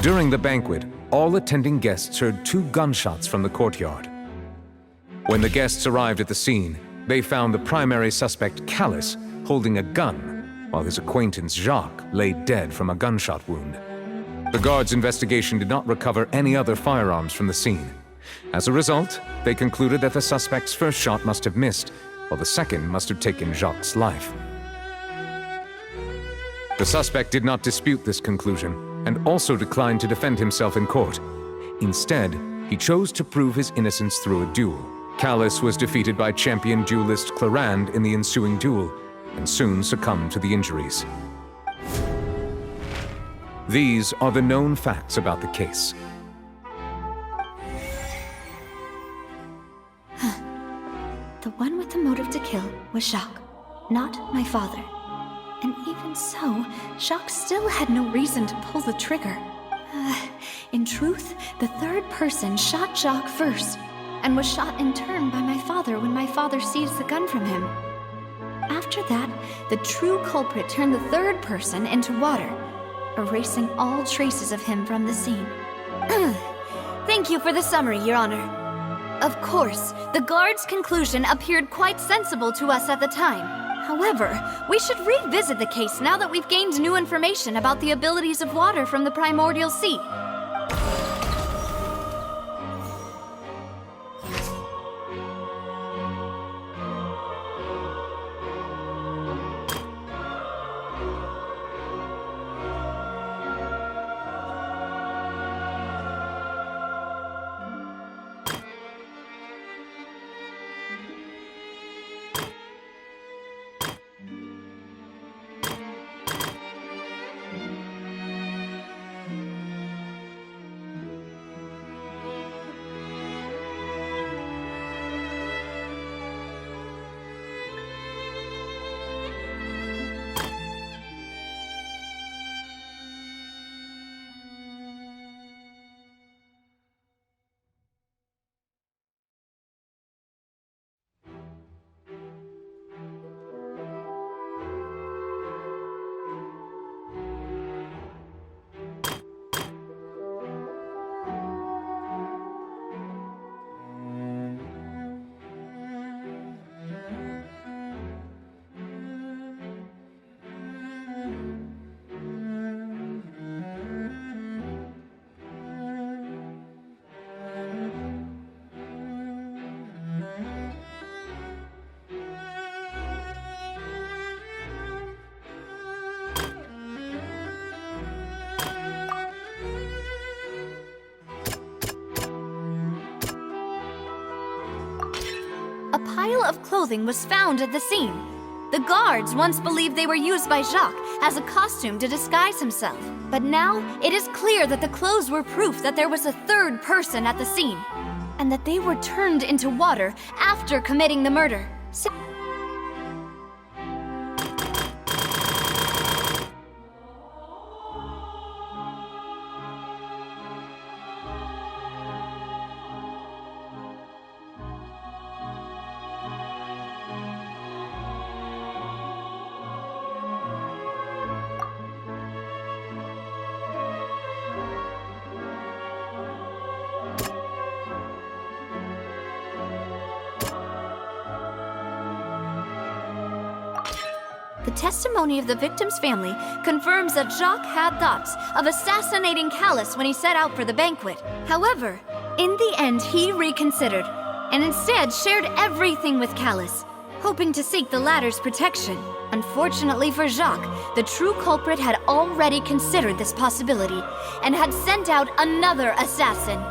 During the banquet, all attending guests heard 2 gunshots from the courtyard. When the guests arrived at the scene, they found the primary suspect, Callus, holding a gun, while his acquaintance, Jacques, lay dead from a gunshot wound. The guards' investigation did not recover any other firearms from the scene. As a result, they concluded that the suspect's first shot must have missed, while the second must have taken Jacques' life. The suspect did not dispute this conclusion, and also declined to defend himself in court. Instead, he chose to prove his innocence through a duel. Callus was defeated by champion duelist Clarande in the ensuing duel, and soon succumbed to the injuries. These are the known facts about the case. The one with the motive to kill was Jacques, not my father. And even so, Jacques still had no reason to pull the trigger. In truth, the third person shot Jacques first, and was shot in turn by my father when my father seized the gun from him. After that, the true culprit turned the third person into water, erasing all traces of him from the scene. Thank you for the summary, Your Honor. Of course, the guard's conclusion appeared quite sensible to us at the time. However, we should revisit the case now that we've gained new information about the abilities of water from the primordial sea. A pile of clothing was found at the scene. The guards once believed they were used by Jacques as a costume to disguise himself. But now, it is clear that the clothes were proof that there was a third person at the scene, and that they were turned into water after committing the murder. The testimony of the victim's family confirms that Jacques had thoughts of assassinating Callus when he set out for the banquet. However, in the end he reconsidered, and instead shared everything with Callus, hoping to seek the latter's protection. Unfortunately for Jacques, the true culprit had already considered this possibility, and had sent out another assassin.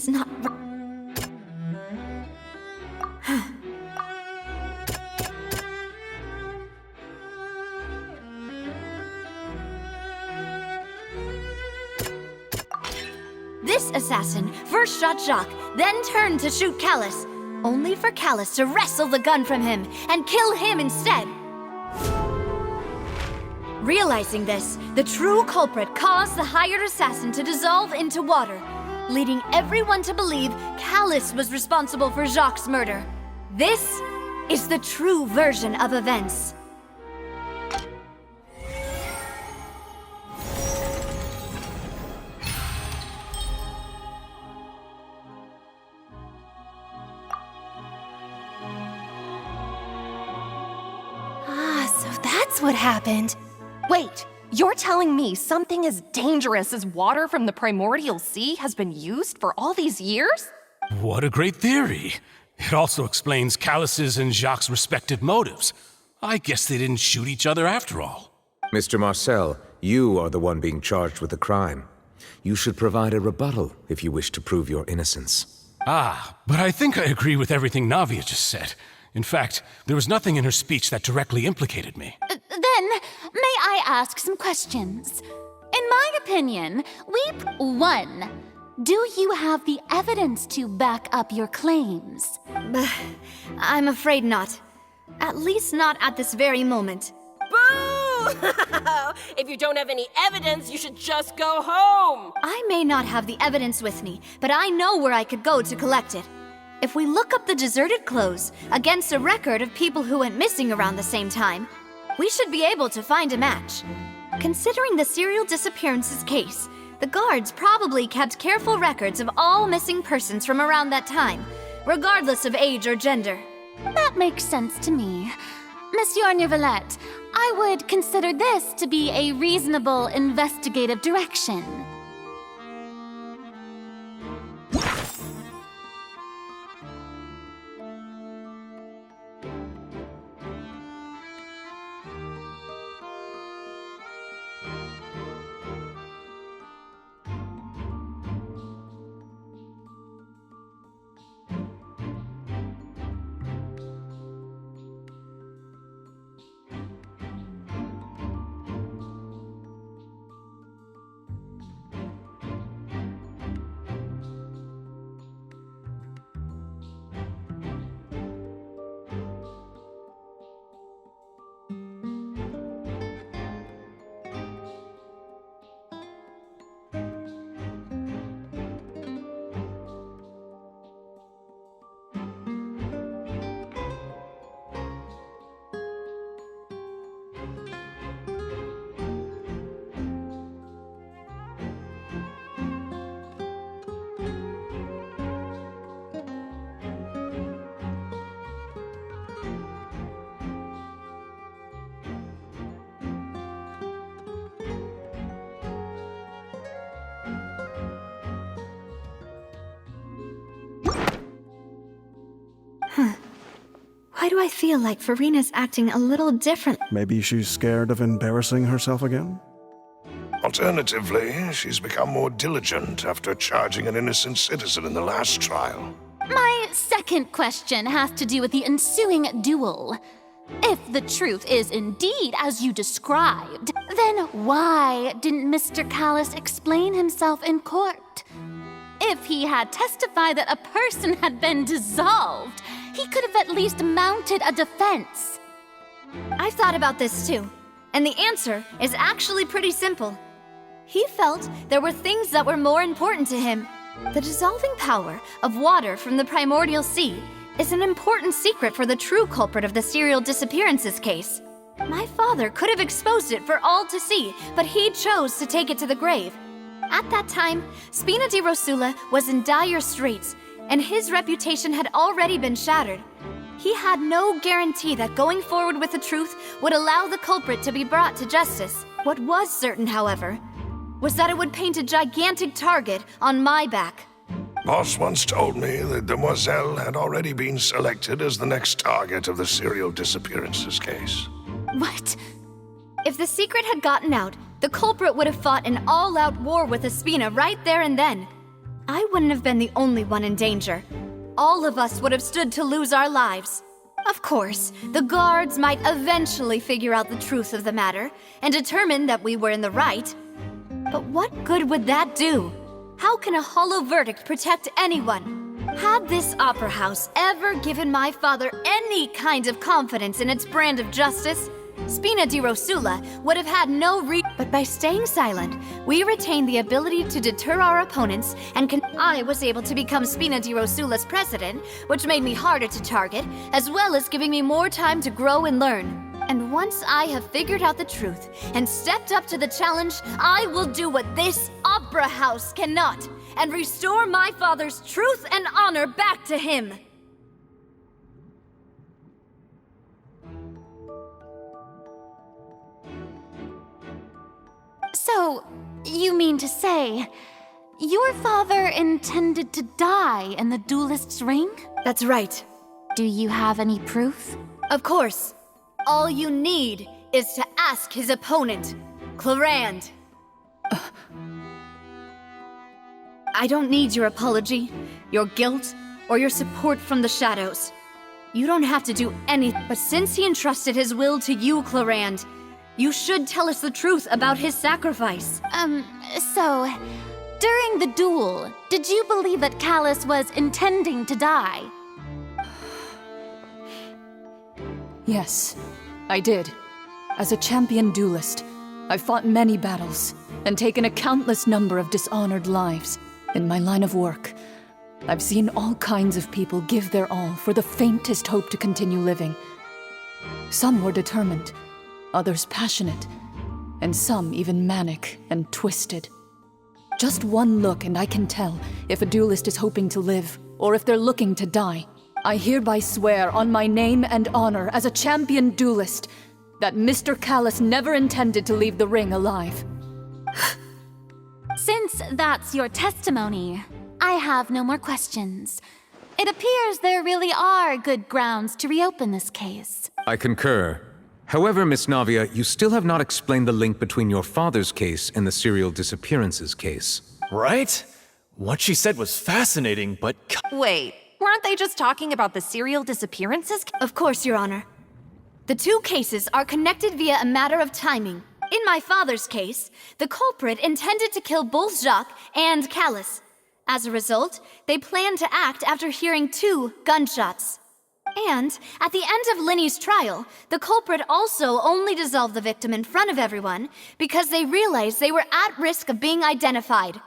seems not... This assassin first shot Jacques, then turned to shoot Callus, only for Callus to wrestle the gun from him and kill him instead. Realizing this, the true culprit caused the hired assassin to dissolve into water, leading everyone to believe Callus was responsible for Jacques' murder. This is the true version of events. So that's what happened. Wait, you're telling me something as dangerous as water from the primordial sea has been used for all these years? What a great theory. It also explains Callus's and Jacques' respective motives. I guess they didn't shoot each other after all. Mr. Marcel, you are the one being charged with the crime. You should provide a rebuttal if you wish to prove your innocence. But I think I agree with everything Navia just said. In fact, there was nothing in her speech that directly implicated me. Then, may I ask some questions? In my opinion, Leap 1. Do you have the evidence to back up your claims? I'm afraid not. At least not at this very moment. Boo! If you don't have any evidence, you should just go home! I may not have the evidence with me, but I know where I could go to collect it. If we look up the deserted clothes against a record of people who went missing around the same time, we should be able to find a match. Considering the serial disappearances case, the guards probably kept careful records of all missing persons from around that time, regardless of age or gender. That makes sense to me. Monsieur Neuvillette, I would consider this to be a reasonable investigative direction. Why do I feel like Farina's acting a little different? Maybe she's scared of embarrassing herself again? Alternatively, she's become more diligent after charging an innocent citizen in the last trial. My second question has to do with the ensuing duel. If the truth is indeed as you described, then why didn't Mr. Callus explain himself in court? If he had testified that a person had been dissolved, he could have at least mounted a defense. I've thought about this too, and the answer is actually pretty simple. He felt there were things that were more important to him. The dissolving power of water from the primordial sea is an important secret for the true culprit of the serial disappearances case. My father could have exposed it for all to see, but he chose to take it to the grave. At that time, Spina di Rosula was in dire straits, and his reputation had already been shattered. He had no guarantee that going forward with the truth would allow the culprit to be brought to justice. What was certain, however, was that it would paint a gigantic target on my back. Boss once told me that Demoiselle had already been selected as the next target of the serial disappearances case. What? If the secret had gotten out, the culprit would have fought an all-out war with Espina right there and then. I wouldn't have been the only one in danger. All of us would have stood to lose our lives. Of course, the guards might eventually figure out the truth of the matter and determine that we were in the right. But what good would that do? How can a hollow verdict protect anyone? Had this opera house ever given my father any kind of confidence in its brand of justice, Spina di Rosula would have had no but by staying silent, we retained the ability to deter our opponents, and I was able to become Spina di Rosula's president, which made me harder to target, as well as giving me more time to grow and learn. And once I have figured out the truth and stepped up to the challenge, I will do what this opera house cannot, and restore my father's truth and honor back to him. So, you mean to say, your father intended to die in the duelist's ring? That's right. Do you have any proof? Of course. All you need is to ask his opponent, Clarand. I don't need your apology, your guilt, or your support from the shadows. You don't have to do anything, but since he entrusted his will to you, Clarand, you should tell us the truth about his sacrifice. So, during the duel, did you believe that Callus was intending to die? Yes, I did. As a champion duelist, I've fought many battles and taken a countless number of dishonored lives. In my line of work, I've seen all kinds of people give their all for the faintest hope to continue living. Some were determined, others passionate, and some even manic and twisted. Just one look and I can tell if a duelist is hoping to live or if they're looking to die. I hereby swear on my name and honor as a champion duelist that Mr. Callus never intended to leave the ring alive. Since that's your testimony, I have no more questions. It appears there really are good grounds to reopen this case. I concur. However, Miss Navia, you still have not explained the link between your father's case and the serial disappearances case. Right? What she said was fascinating, but... Wait, weren't they just talking about the serial disappearances? Of course, Your Honor. The two cases are connected via a matter of timing. In my father's case, the culprit intended to kill both Jacques and Callus. As a result, they planned to act after hearing 2 gunshots. And at the end of Linny's trial, the culprit also only dissolved the victim in front of everyone because they realized they were at risk of being identified.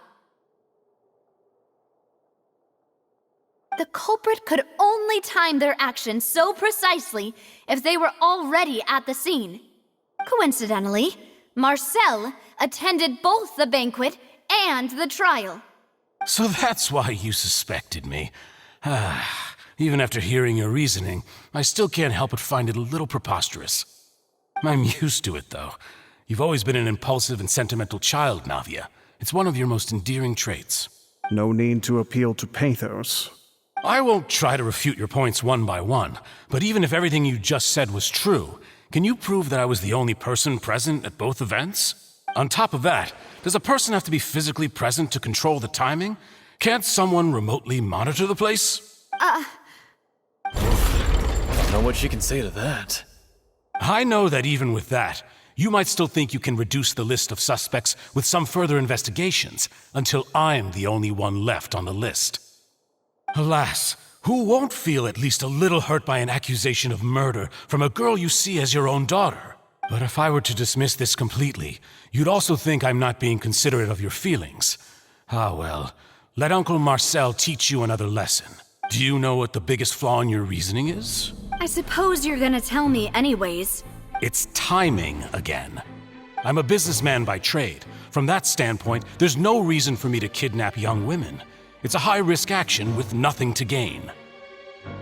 The culprit could only time their actions so precisely if they were already at the scene. Coincidentally, Marcel attended both the banquet and the trial. So that's why you suspected me. Even after hearing your reasoning, I still can't help but find it a little preposterous. I'm used to it, though. You've always been an impulsive and sentimental child, Navia. It's one of your most endearing traits. No need to appeal to pathos. I won't try to refute your points one by one, but even if everything you just said was true, can you prove that I was the only person present at both events? On top of that, does a person have to be physically present to control the timing? Can't someone remotely monitor the place? Don't know what she can say to that. I know that even with that, you might still think you can reduce the list of suspects with some further investigations until I'm the only one left on the list. Alas, who won't feel at least a little hurt by an accusation of murder from a girl you see as your own daughter? But if I were to dismiss this completely, you'd also think I'm not being considerate of your feelings. Ah well, let Uncle Marcel teach you another lesson. Do you know what the biggest flaw in your reasoning is? I suppose you're gonna tell me anyways. It's timing again. I'm a businessman by trade. From that standpoint, there's no reason for me to kidnap young women. It's a high-risk action with nothing to gain.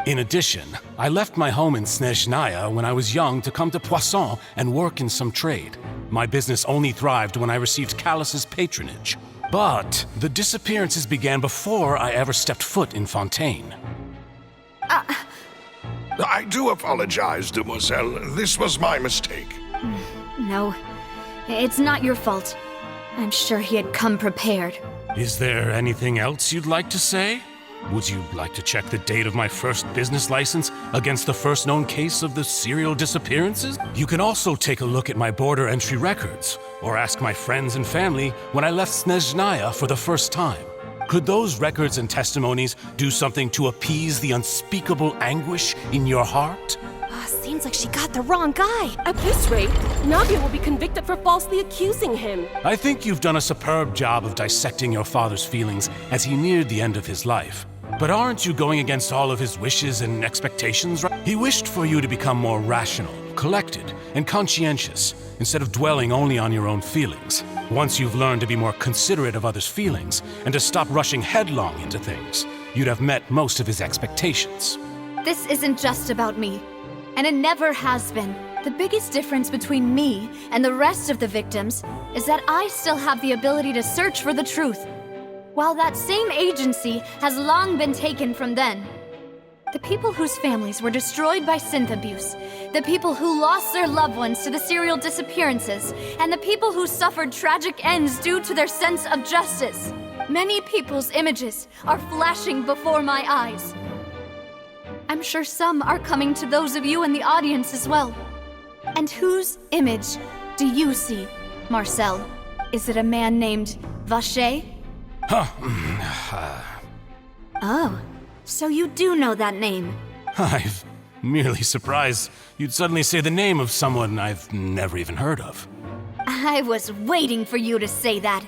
In addition, I left my home in Snezhnaya when I was young to come to Poisson and work in some trade. My business only thrived when I received Callus's patronage. But the disappearances began before I ever stepped foot in Fontaine. I do apologize, demoiselle. This was my mistake. No, it's not your fault. I'm sure he had come prepared. Is there anything else you'd like to say? Would you like to check the date of my first business license against the first known case of the serial disappearances? You can also take a look at my border entry records, or ask my friends and family when I left Snezhnaya for the first time. Could those records and testimonies do something to appease the unspeakable anguish in your heart? Seems like she got the wrong guy. At this rate, Nagia will be convicted for falsely accusing him. I think you've done a superb job of dissecting your father's feelings as he neared the end of his life. But aren't you going against all of his wishes and expectations, right? He wished for you to become more rational, collected, and conscientious, instead of dwelling only on your own feelings. Once you've learned to be more considerate of others' feelings, and to stop rushing headlong into things, you'd have met most of his expectations. This isn't just about me, and it never has been. The biggest difference between me and the rest of the victims is that I still have the ability to search for the truth, while that same agency has long been taken from them. The people whose families were destroyed by synth abuse, the people who lost their loved ones to the serial disappearances, and the people who suffered tragic ends due to their sense of justice. Many people's images are flashing before my eyes. I'm sure some are coming to those of you in the audience as well. And whose image do you see, Marcel? Is it a man named Vacher? Oh, so you do know that name. I'm merely surprised you'd suddenly say the name of someone I've never even heard of. I was waiting for you to say that.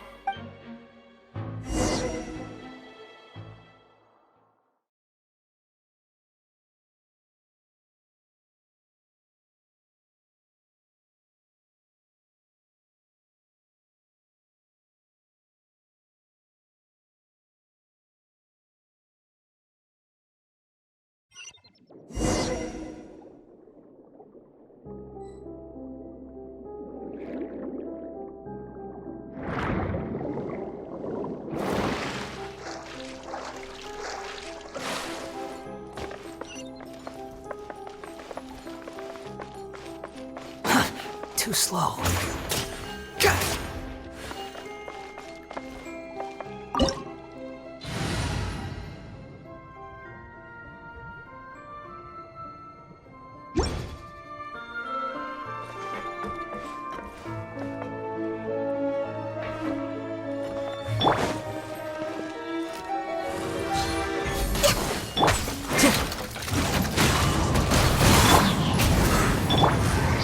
Too slow.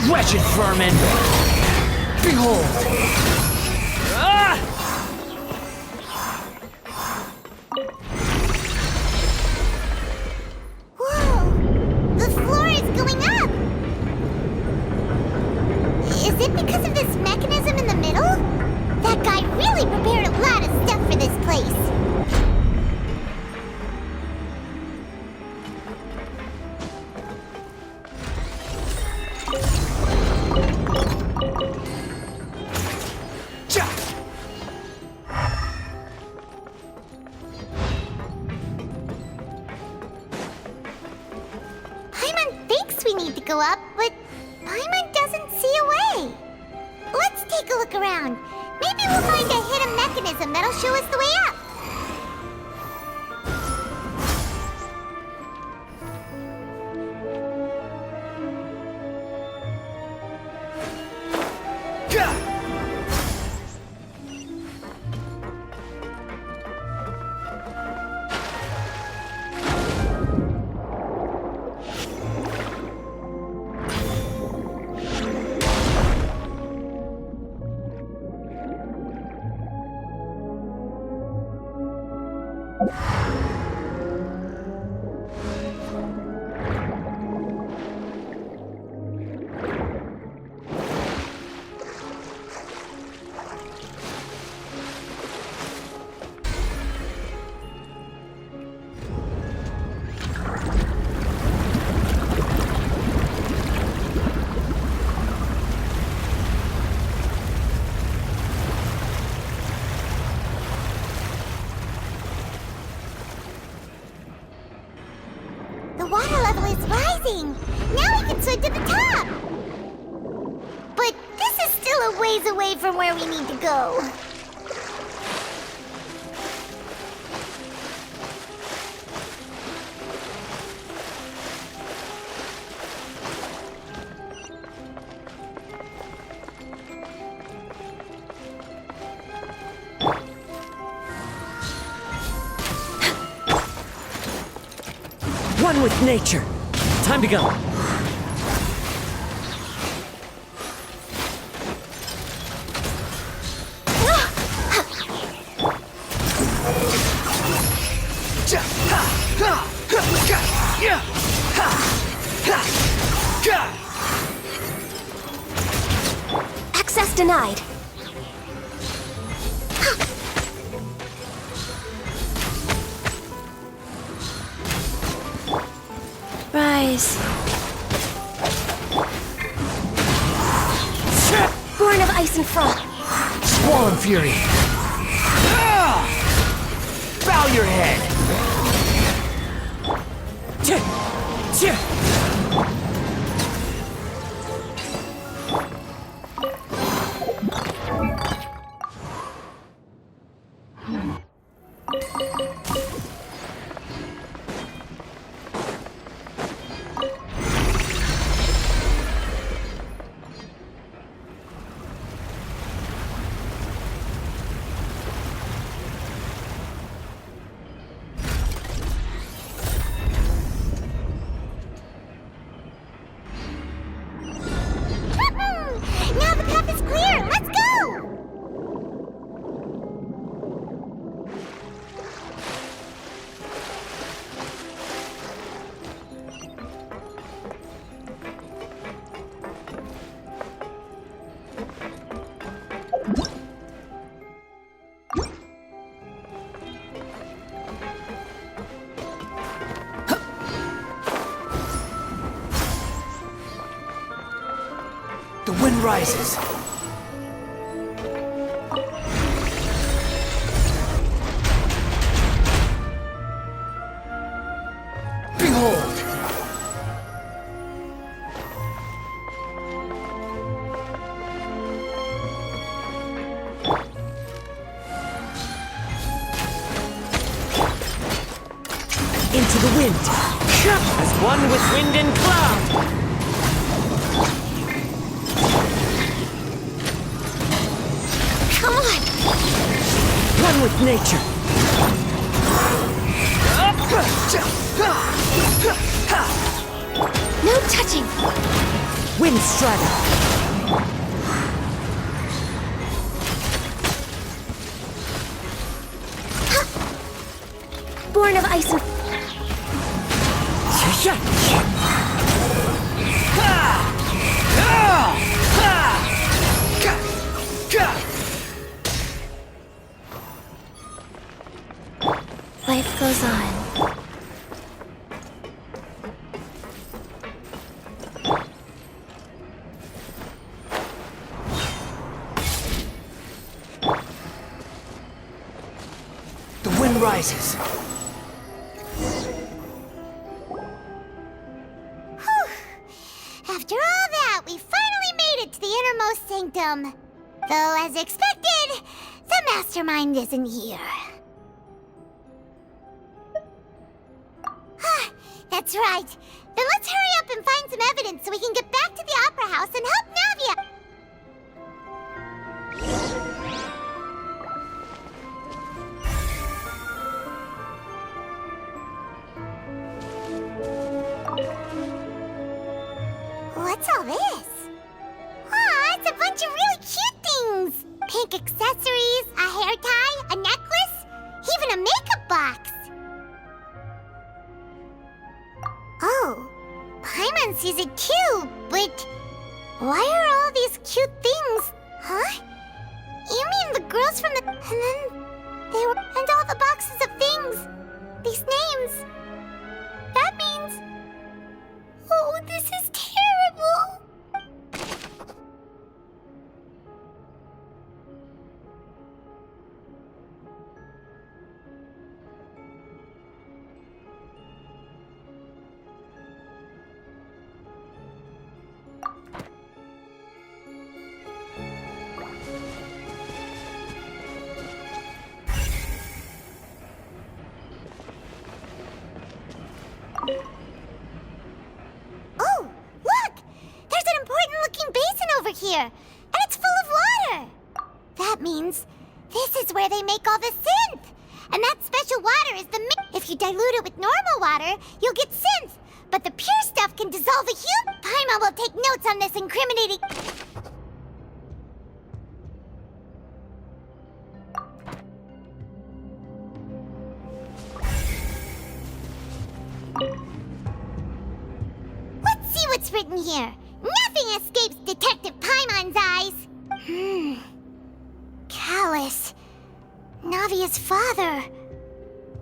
Wretched vermin! Behold! Ah! Whoa! The floor is going up! Is it because of this mechanism in the middle? That guy really prepared a lot of stuff for this place. Go up, but Paimon doesn't see a way. Let's take a look around. Maybe we'll find a hidden mechanism that'll show us the way up. The water level is rising! Now we can swim to the top! But this is still a ways away from where we need to go. One with nature. Time to go. Access denied. Rise. Born of ice and frost. Swollen fury. Bow your head. Now the path is clear! Let's go! The wind rises. Behold! Into the wind! As one with wind and cloud! Come on! One with nature! No touching! Wind strider! Born of ice and... Life goes on. The wind rises. After all that, we finally made it to the innermost sanctum. Though, as expected, the mastermind isn't here. That's right. Then let's hurry up and find some evidence so we can get back to the Opera House and help Navia. What's all this? Aw, it's a bunch of really cute things. Pink accessories, a hair tie, a necklace, even a makeup box. Oh, Paimon sees it too, but why are all these cute things? Huh? You mean the girls from the... And then they were... And all the boxes of things. These names. That means... Oh, this is terrible. Oh, look! There's an important-looking basin over here, and it's full of water. That means this is where they make all the synth, and that special water is the If you dilute it with normal water, you'll get synth. But the pure stuff can dissolve a human. Paimon will take notes on this incriminating. Let's see what's written here. Nothing escapes Detective Paimon's eyes. Callus. Navia's father.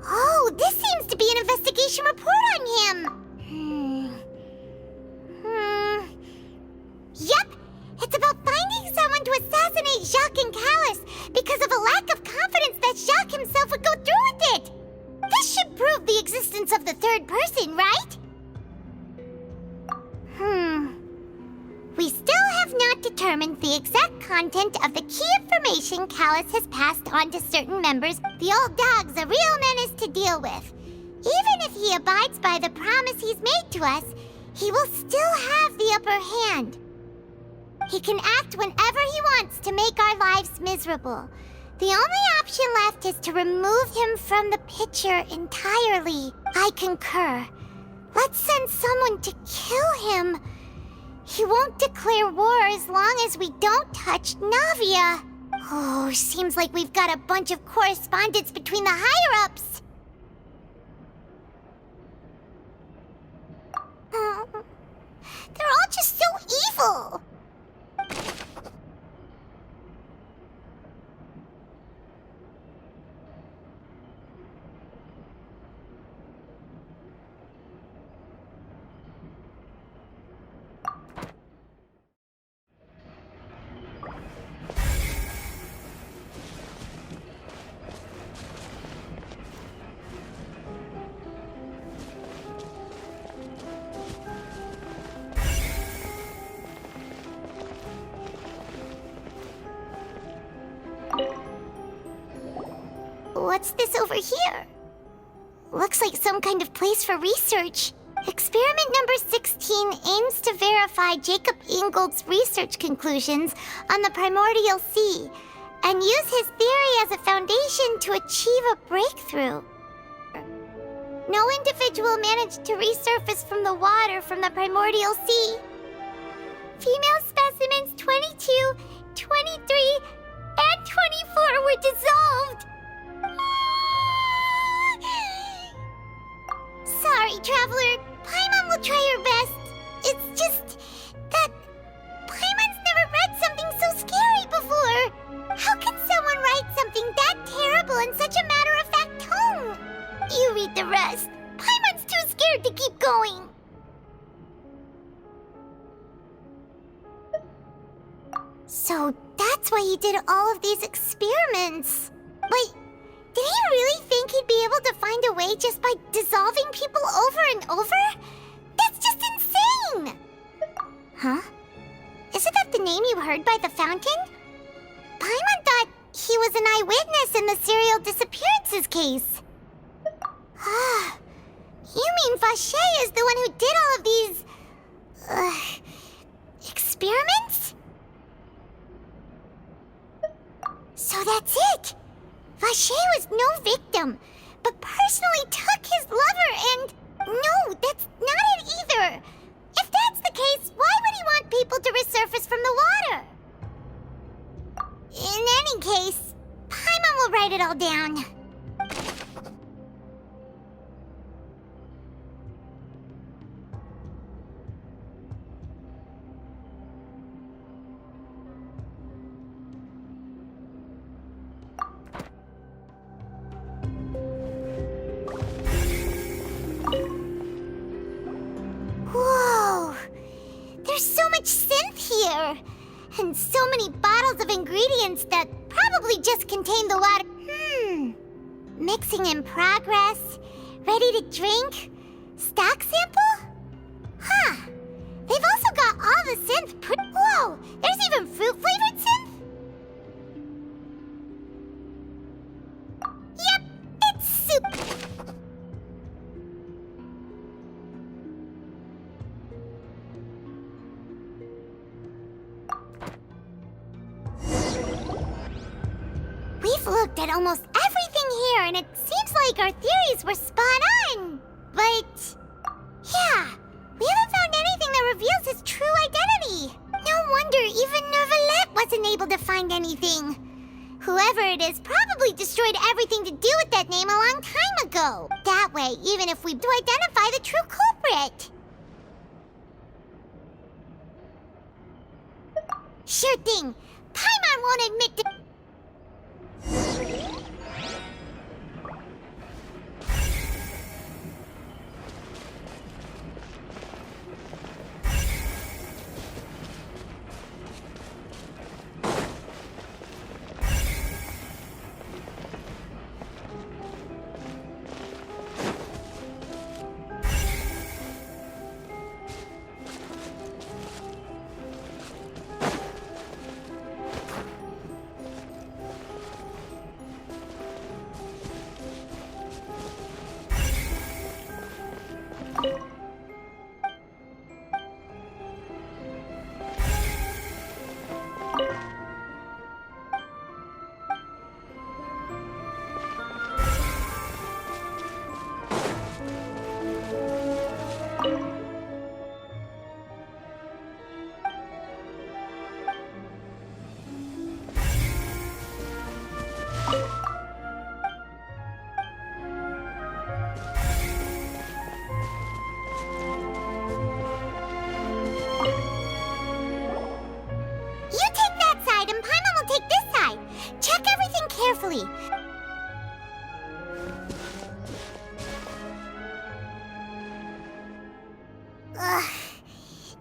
Oh, this seems to be an investigation report on him. Yep, it's about finding someone to assassinate Jacques and Callus because of a lack of confidence that Jacques himself would go through with it. This should prove the existence of the third person, right? We still have not determined the exact content of the key information Callus has passed on to certain members. The old dog's a real menace to deal with. Even if he abides by the promise he's made to us, he will still have the upper hand. He can act whenever he wants to make our lives miserable. The only option left is to remove him from the picture entirely. I concur. Let's send someone to kill him. He won't declare war as long as we don't touch Navia. Oh, seems like we've got a bunch of correspondence between the higher-ups. They're all just so evil. What's this over here? Looks like some kind of place for research. Experiment number 16 aims to verify Jacob Ingold's research conclusions on the primordial sea and use his theory as a foundation to achieve a breakthrough. No individual managed to resurface from the water from the primordial sea. Female specimens 22, 23, and 24 were dissolved. Sorry, Traveler. Paimon will try her best. It's just that Paimon's never read something so scary before. How can someone write something that terrible in such a matter-of-fact tone? You read the rest. Paimon's too scared to keep going. So that's why he did all of these experiments. Wait. Did he really think he'd be able to find a way just by dissolving people over and over? That's just insane! Huh? Isn't that the name you heard by the fountain? Paimon thought he was an eyewitness in the serial disappearances case. You mean Vacher is the one who did all of these... experiments? So that's it! Vacher was no victim, but personally took his lover and... No, that's not it either! If that's the case, why would he want people to resurface from the water? In any case, Paimon will write it all down. Whoa! There's so much synth here! And so many bottles of ingredients that probably just contain the water. Mixing in progress. Ready to drink? Stock sample? Huh. They've also got all the synth Whoa! There's even fruit-flavored synth? Yep, it's soup. We've looked at almost everything here, and it seems like our theories were spot on. But... yeah, we haven't found anything that reveals his true identity. No wonder even Neuvillette wasn't able to find anything. Whoever it is probably destroyed everything to do with that name a long time ago. That way, even if we do identify the true culprit. Sure thing. Paimon won't admit to...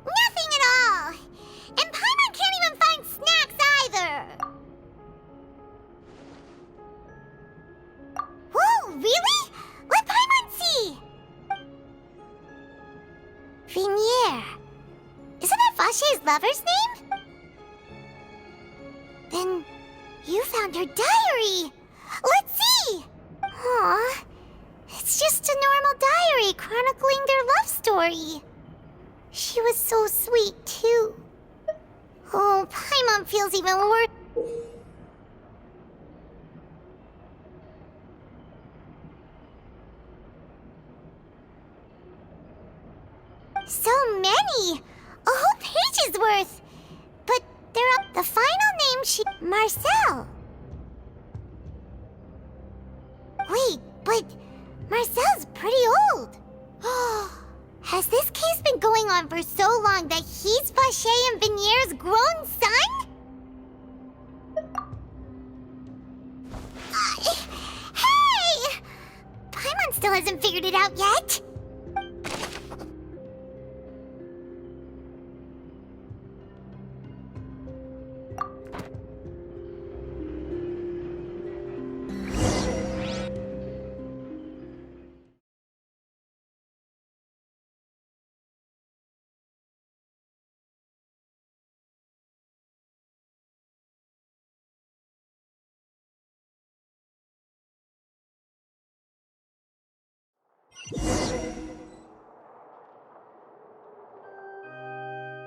Nothing at all! And Paimon can't even find snacks either! Whoa, really? Let Paimon see! Vinier. Isn't that Vache's lover's name? Then you found her diary! Let's see! Aw, it's just a normal diary chronicling their love story. She was so sweet, too. Oh, Paimon feels even worse. So many! A whole page's worth! But they're up the final name Marcel. Wait, but Marcel's pretty old. Has this case been going on for so long that he's Vache and Vinier's grown son? Hey! Paimon still hasn't figured it out yet.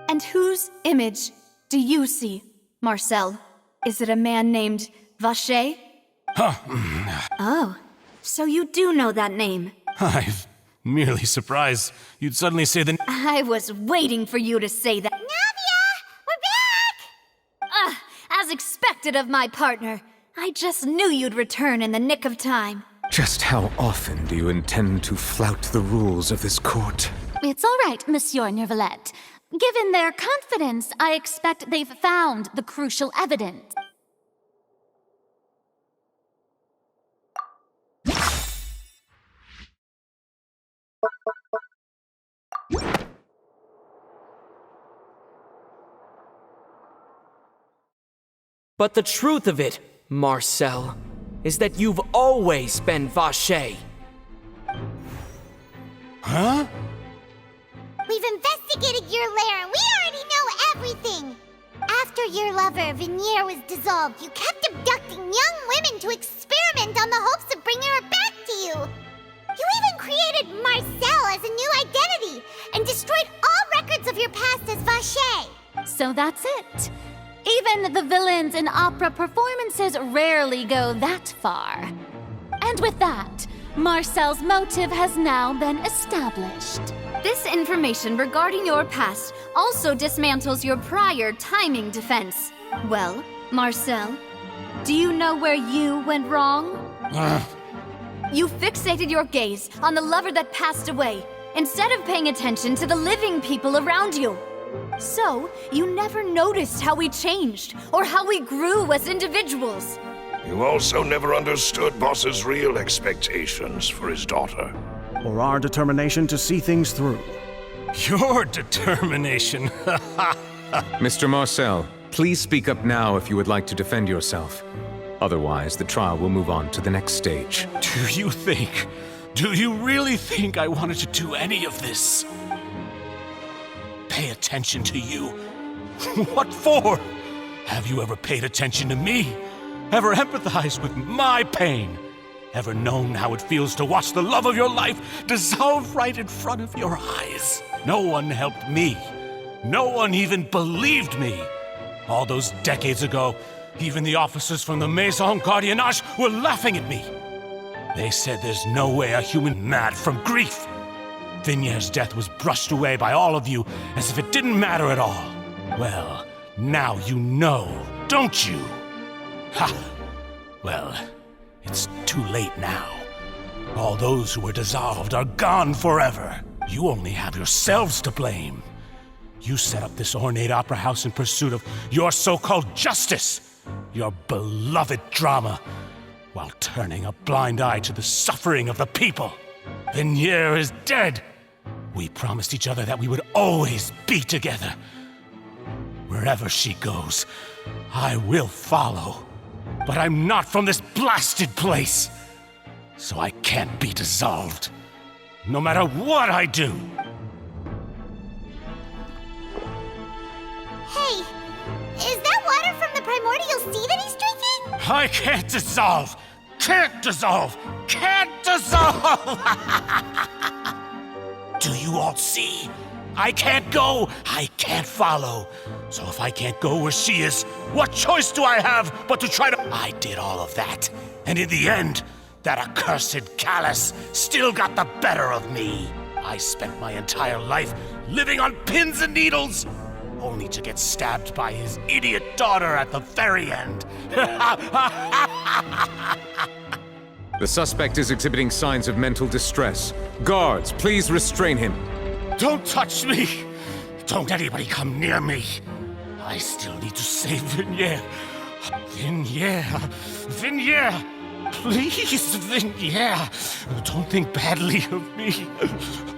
And whose image do you see, Marcel? Is it a man named Vache? Oh, so you do know that name. I'm merely surprised you'd suddenly say the... I was waiting for you to say that. Navia! We're back! As expected of my partner. I just knew you'd return in the nick of time. Just how often do you intend to flout the rules of this court? It's all right, Monsieur Neuvillette. Given their confidence, I expect they've found the crucial evidence. But the truth of it, Marcel, is that you've always been Vache. Huh? We've investigated your lair and we already know everything! After your lover, Vinier, was dissolved, you kept abducting young women to experiment on the hopes of bringing her back to you! You even created Marcel as a new identity and destroyed all records of your past as Vache! So that's it. Even the villains in opera performances rarely go that far. And And with that, Marcel's motive has now been established. This information regarding your past also dismantles your prior timing defense. Well, Marcel, do you know where you went wrong? You fixated your gaze on the lover that passed away, instead of paying attention to the living people around you. So, you never noticed how we changed, or how we grew as individuals. You also never understood Boss's real expectations for his daughter. Or our determination to see things through. Your determination. Mr. Marcel, please speak up now if you would like to defend yourself. Otherwise, the trial will move on to the next stage. Do you really think I wanted to do any of this? Pay attention to you? What for? Have you ever paid attention to me? Ever empathized with my pain? Ever known how it feels to watch the love of your life dissolve right in front of your eyes? No one helped me. No one even believed me. All those decades ago, even the officers from the Maison Gardiennage were laughing at me. They said there's no way a human mad from grief. Vignier's death was brushed away by all of you as if it didn't matter at all. Well, now you know, don't you? Ha! Well, it's too late now. All those who were dissolved are gone forever. You only have yourselves to blame. You set up this ornate opera house in pursuit of your so-called justice, your beloved drama, while turning a blind eye to the suffering of the people. Vignier is dead. We promised each other that we would always be together. Wherever she goes, I will follow. But I'm not from this blasted place, so I can't be dissolved, no matter what I do. Hey, is that water from the primordial sea that he's drinking? I can't dissolve! Can't dissolve! Can't dissolve! Do you all see? I can't go, I can't follow. So if I can't go where she is, what choice do I have but to try to... I did all of that, and in the end, that accursed Callus still got the better of me. I spent my entire life living on pins and needles, only to get stabbed by his idiot daughter at the very end. The suspect is exhibiting signs of mental distress. Guards, please restrain him. Don't touch me! Don't anybody come near me! I still need to save Vignier. Vignier! Please, Vignier! Don't think badly of me.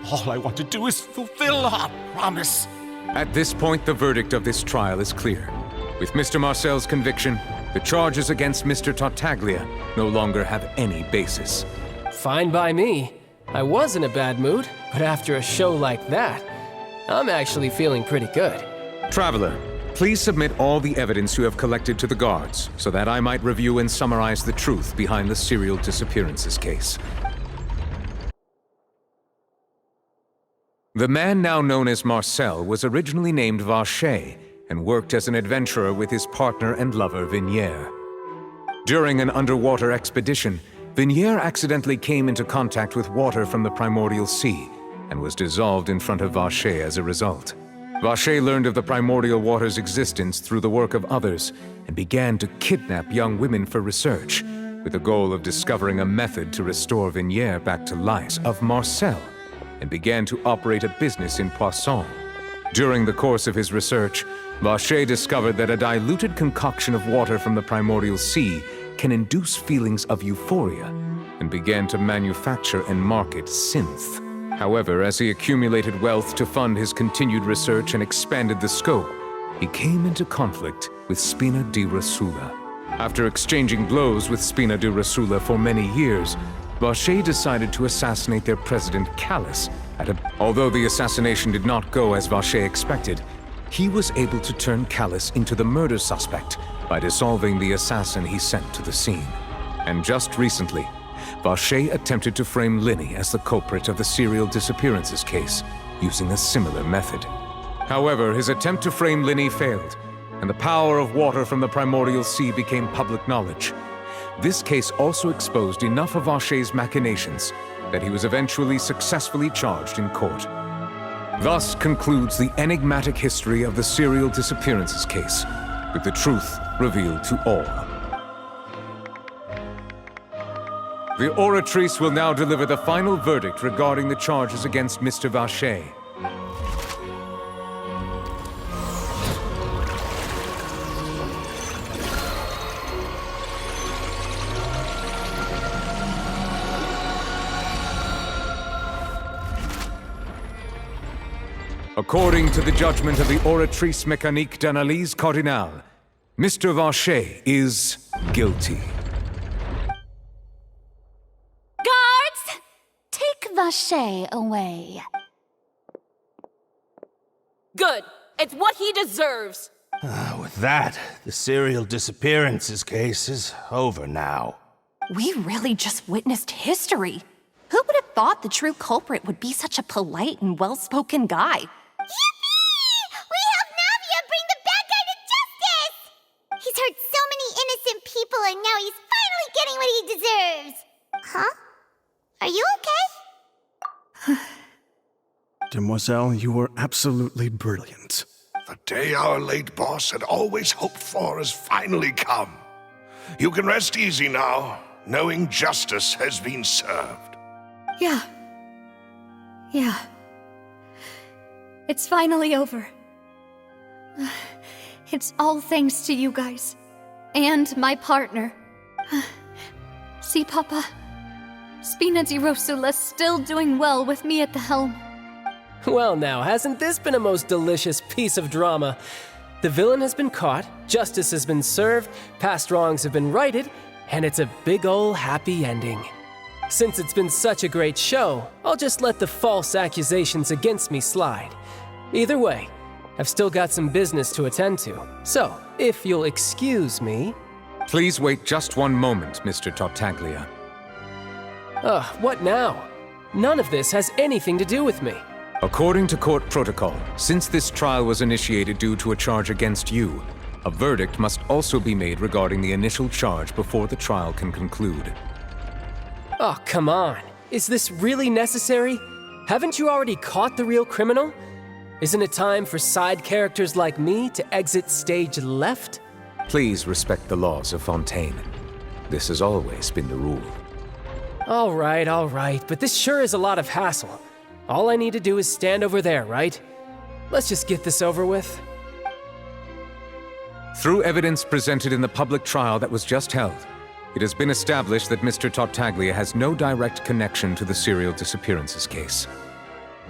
All I want to do is fulfill our promise. At this point, the verdict of this trial is clear. With Mr. Marcel's conviction, the charges against Mr. Tartaglia no longer have any basis. Fine by me. I was in a bad mood, but after a show like that, I'm actually feeling pretty good. Traveler, please submit all the evidence you have collected to the guards, so that I might review and summarize the truth behind the serial disappearances case. The man now known as Marcel was originally named Vacher and worked as an adventurer with his partner and lover Vignier. During an underwater expedition, Vignier accidentally came into contact with water from the primordial sea and was dissolved in front of Vacher as a result. Vacher learned of the primordial water's existence through the work of others and began to kidnap young women for research, with the goal of discovering a method to restore Vignier back to life. Of Marcel, and began to operate a business in Poisson. During the course of his research, Vacher discovered that a diluted concoction of water from the primordial sea can induce feelings of euphoria, and began to manufacture and market synth. However, as he accumulated wealth to fund his continued research and expanded the scope, he came into conflict with Spina di Rosula. After exchanging blows with Spina di Rosula for many years, Vacher decided to assassinate their president Callus. Although the assassination did not go as Vacher expected, he was able to turn Callus into the murder suspect by dissolving the assassin he sent to the scene. And just recently, Vacher attempted to frame Linny as the culprit of the serial disappearances case, using a similar method. However, his attempt to frame Linny failed, and the power of water from the primordial sea became public knowledge. this case also exposed enough of Vache's machinations that he was eventually successfully charged in court. Thus concludes the enigmatic history of the serial disappearances case, with the truth revealed to all. The Oratrice will now deliver the final verdict regarding the charges against Mr. Vache. According to the judgment of the Oratrice Mécanique d'Analyse Cardinale, Mr. Vache is guilty. Guards! Take Vache away. Good. It's what he deserves. With that, the serial disappearances case is over now. We really just witnessed history. Who would have thought the true culprit would be such a polite and well-spoken guy? Yippee! We helped Navia bring the bad guy to justice! He's hurt so many innocent people and now he's finally getting what he deserves. Huh? Are you okay? Demoiselle, you were absolutely brilliant. The day our late boss had always hoped for has finally come. You can rest easy now, knowing justice has been served. Yeah. It's finally over. It's all thanks to you guys. And my partner. See, Papa? Spina di Rosula's still doing well with me at the helm. Well now, hasn't this been a most delicious piece of drama? The villain has been caught, justice has been served, past wrongs have been righted, and it's a big ol' happy ending. Since it's been such a great show, I'll just let the false accusations against me slide. Either way, I've still got some business to attend to. So, if you'll excuse me... Please wait just one moment, Mr. Tartaglia. What now? None of this has anything to do with me. According to court protocol, since this trial was initiated due to a charge against you, a verdict must also be made regarding the initial charge before the trial can conclude. Oh, come on. Is this really necessary? Haven't you already caught the real criminal? Isn't it time for side characters like me to exit stage left? Please respect the laws of Fontaine. This has always been the rule. All right, but this sure is a lot of hassle. All I need to do is stand over there, right? Let's just get this over with. Through evidence presented in the public trial that was just held, it has been established that Mr. Tartaglia has no direct connection to the serial disappearances case.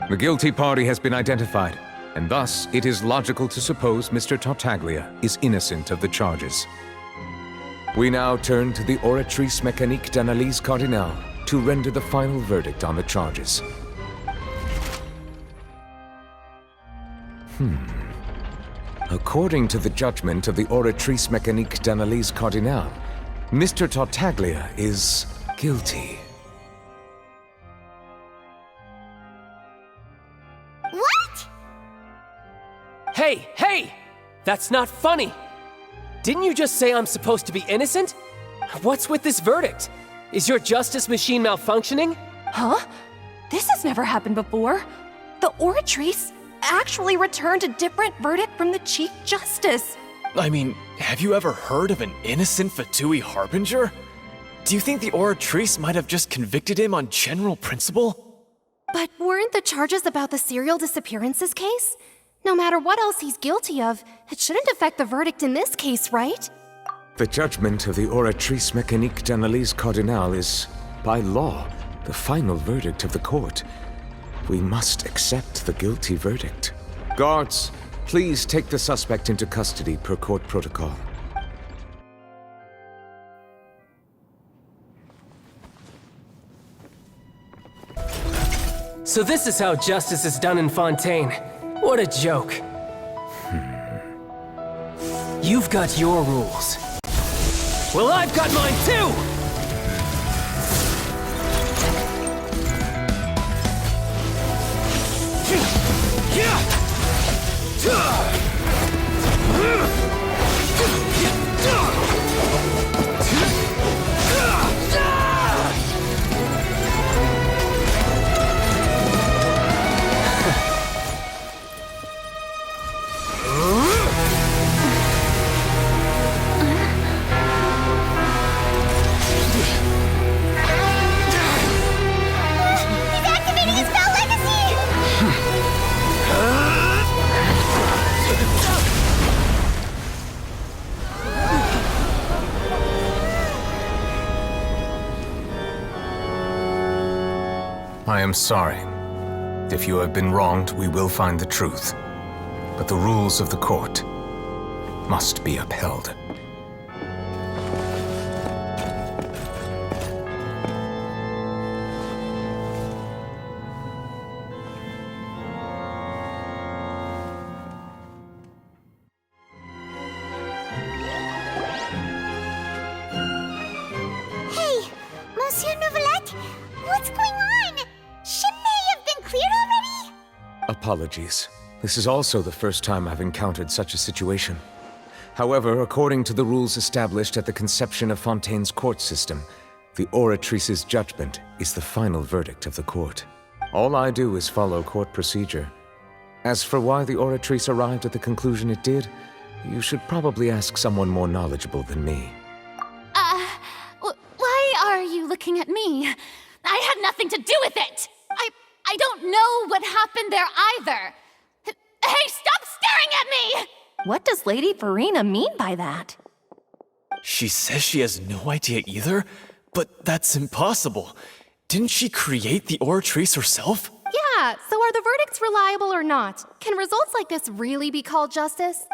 The guilty party has been identified, and thus it is logical to suppose Mr. Tartaglia is innocent of the charges. We now turn to the Oratrice Mécanique d'Analyse Cardinale to render the final verdict on the charges. According to the judgment of the Oratrice Mécanique d'Analyse Cardinale, Mr. Tartaglia is guilty. What? Hey! That's not funny! Didn't you just say I'm supposed to be innocent? What's with this verdict? Is your justice machine malfunctioning? Huh? This has never happened before. The Oratrice actually returned a different verdict from the Chief Justice. I mean, have you ever heard of an innocent Fatui Harbinger? Do you think the Oratrice might have just convicted him on general principle? But weren't the charges about the serial disappearances case? No matter what else he's guilty of, it shouldn't affect the verdict in this case, right? The judgment of the Oratrice Mécanique d'Analyse Cardinale is, by law, the final verdict of the court. We must accept the guilty verdict. Guards, please take the suspect into custody per court protocol. So this is how justice is done in Fontaine. What a joke. You've got your rules. Well, I've got mine too! I am sorry. If you have been wronged, we will find the truth. But the rules of the court must be upheld. Hey, Monsieur Nouvelette, what's going on? Shouldn't they have been cleared already? Apologies. This is also the first time I've encountered such a situation. However, according to the rules established at the conception of Fontaine's court system, the Oratrice's judgment is the final verdict of the court. All I do is follow court procedure. As for why the Oratrice arrived at the conclusion it did, you should probably ask someone more knowledgeable than me. Why are you looking at me? I had nothing to do with it! I don't know what happened there either! Hey, stop staring at me! What does Lady Farina mean by that? She says she has no idea either, but that's impossible. Didn't she create the Oratrice herself? Yeah, so are the verdicts reliable or not? Can results like this really be called justice?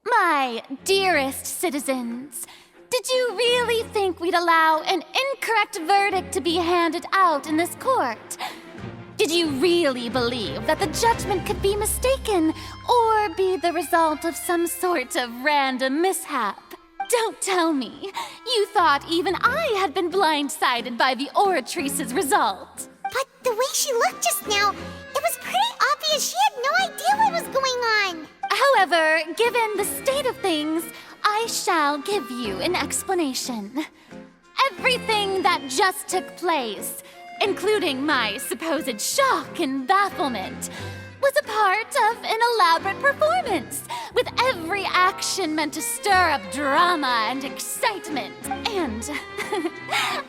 My dearest citizens, did you really think we'd allow an incorrect verdict to be handed out in this court? Did you really believe that the judgment could be mistaken or be the result of some sort of random mishap? Don't tell me. You thought even I had been blindsided by the Oratrice's result. But the way she looked just now, it was pretty obvious she had no idea what was going on. However, given the state of things, I shall give you an explanation. Everything that just took place, including my supposed shock and bafflement, was a part of an elaborate performance, with every action meant to stir up drama and excitement. And,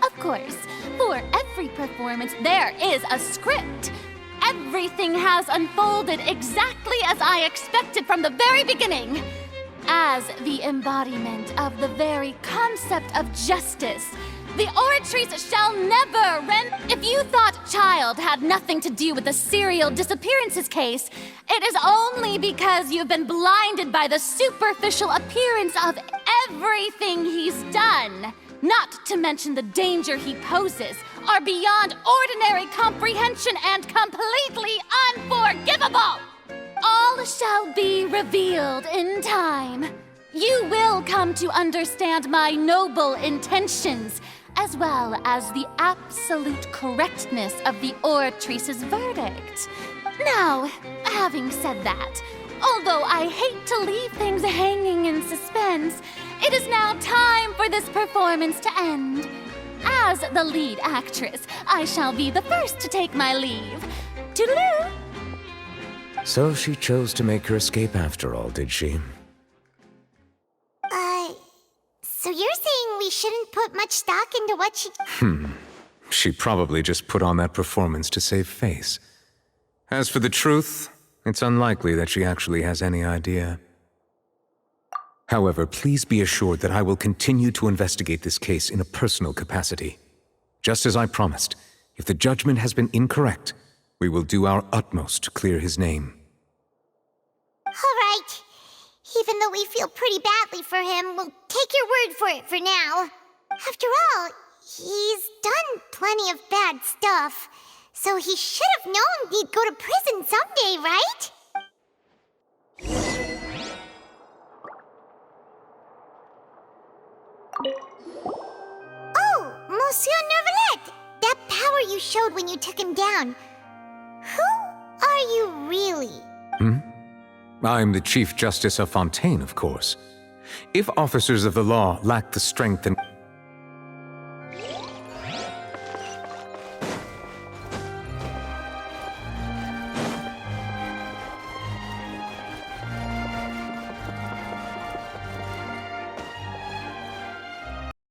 of course, for every performance, there is a script. Everything has unfolded exactly as I expected from the very beginning. As the embodiment of the very concept of justice, the Oratrice shall never If you thought Childe had nothing to do with the serial disappearances case, it is only because you've been blinded by the superficial appearance of everything he's done. Not to mention the danger he poses are beyond ordinary comprehension and completely unforgivable. All shall be revealed in time. You will come to understand my noble intentions, as well as the absolute correctness of the Oratrice's verdict. Now, having said that, although I hate to leave things hanging in suspense, it is now time for this performance to end. As the lead actress, I shall be the first to take my leave. Toodaloo! So she chose to make her escape after all, did she? So you're saying we shouldn't put much stock into what she... She probably just put on that performance to save face. As for the truth, it's unlikely that she actually has any idea. However, please be assured that I will continue to investigate this case in a personal capacity. Just as I promised, if the judgment has been incorrect, we will do our utmost to clear his name. All right. Even though we feel pretty badly for him, we'll take your word for it for now. After all, he's done plenty of bad stuff, so he should have known he'd go to prison someday, right? Oh, Monsieur Nervalette! That power you showed when you took him down. Who are you really? I'm the Chief Justice of Fontaine, of course. If officers of the law lack the strength and...